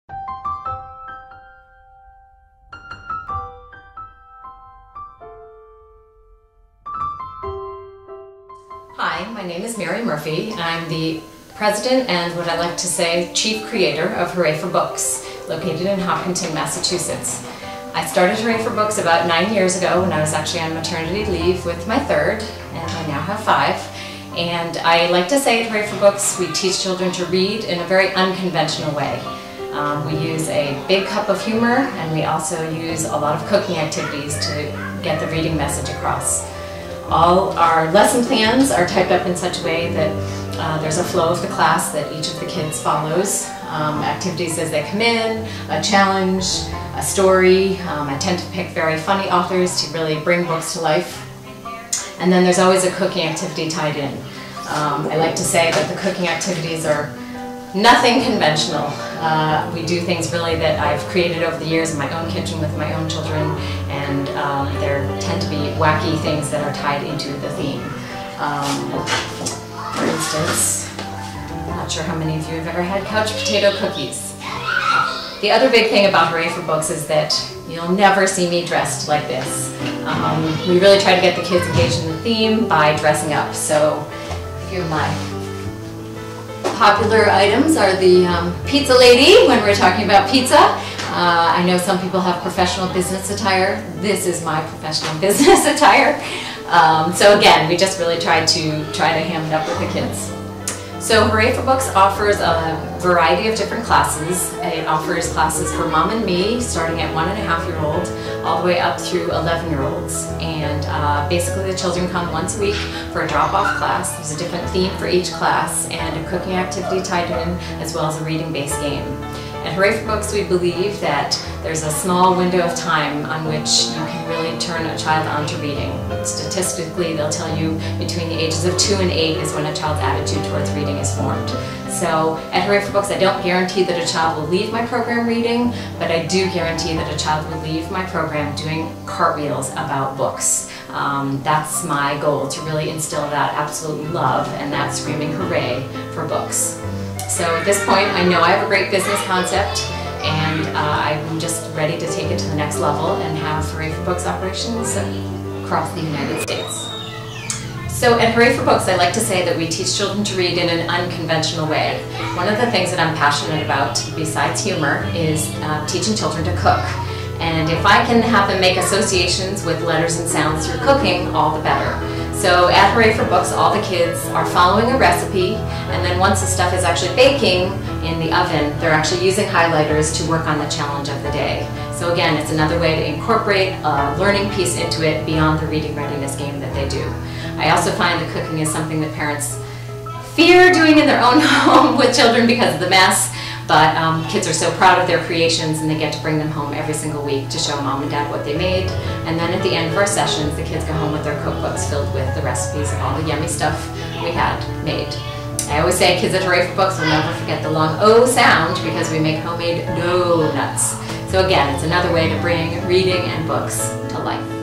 Hi, my name is Mary Murphy. I'm the president and, what I like to say, chief creator of Hooray for Books, located in Hopkinton, Massachusetts. I started Hooray for Books about 9 years ago when I was actually on maternity leave with my third, and I now have 5. And I like to say at Hooray for Books, we teach children to read in a very unconventional way. We use a big cup of humor, and we also use a lot of cooking activities to get the reading message across. All our lesson plans are typed up in such a way that there's a flow of the class that each of the kids follows. Activities as they come in, a challenge, a story. I tend to pick very funny authors to really bring books to life. And then there's always a cooking activity tied in. I like to say that the cooking activities are nothing conventional. We do things really that I've created over the years in my own kitchen with my own children, and there tend to be wacky things that are tied into the theme. For instance, I'm not sure how many of you have ever had couch potato cookies. The other big thing about Hooray for Books is that you'll never see me dressed like this. We really try to get the kids engaged in the theme by dressing up. So a few of my popular items are the pizza lady when we're talking about pizza. I know some people have professional business attire. This is my professional business attire. So again, we just really try to ham it up with the kids. So Hooray for Books offers a variety of different classes. It offers classes for mom and me, starting at 1.5-year-old, all the way up through 11-year-olds. And basically the children come once a week for a drop-off class. There's a different theme for each class and a cooking activity tied in, as well as a reading-based game. At Hooray for Books, we believe that there's a small window of time on which you can really turn a child on to reading. Statistically, they'll tell you between the ages of 2 and 8 is when a child's attitude towards reading is formed. So at Hooray for Books, I don't guarantee that a child will leave my program reading, but I do guarantee that a child will leave my program doing cartwheels about books. That's my goal, to really instill that absolute love and that screaming hooray for books. So at this point, I know I have a great business concept, and I'm just ready to take it to the next level and have Hooray for Books operations across the United States. So at Hooray for Books, I like to say that we teach children to read in an unconventional way. One of the things that I'm passionate about, besides humor, is teaching children to cook. And if I can have them make associations with letters and sounds through cooking, all the better. So at Hooray for Books, all the kids are following a recipe, and then once the stuff is actually baking in the oven, they're actually using highlighters to work on the challenge of the day. So again, it's another way to incorporate a learning piece into it beyond the reading readiness game that they do. I also find that cooking is something that parents fear doing in their own home with children because of the mess. But kids are so proud of their creations, and they get to bring them home every single week to show mom and dad what they made. And then at the end of our sessions, the kids go home with their cookbooks filled with the recipes of all the yummy stuff we had made. I always say kids at Hooray for Books will never forget the long O sound, because we make homemade donuts. So again, it's another way to bring reading and books to life.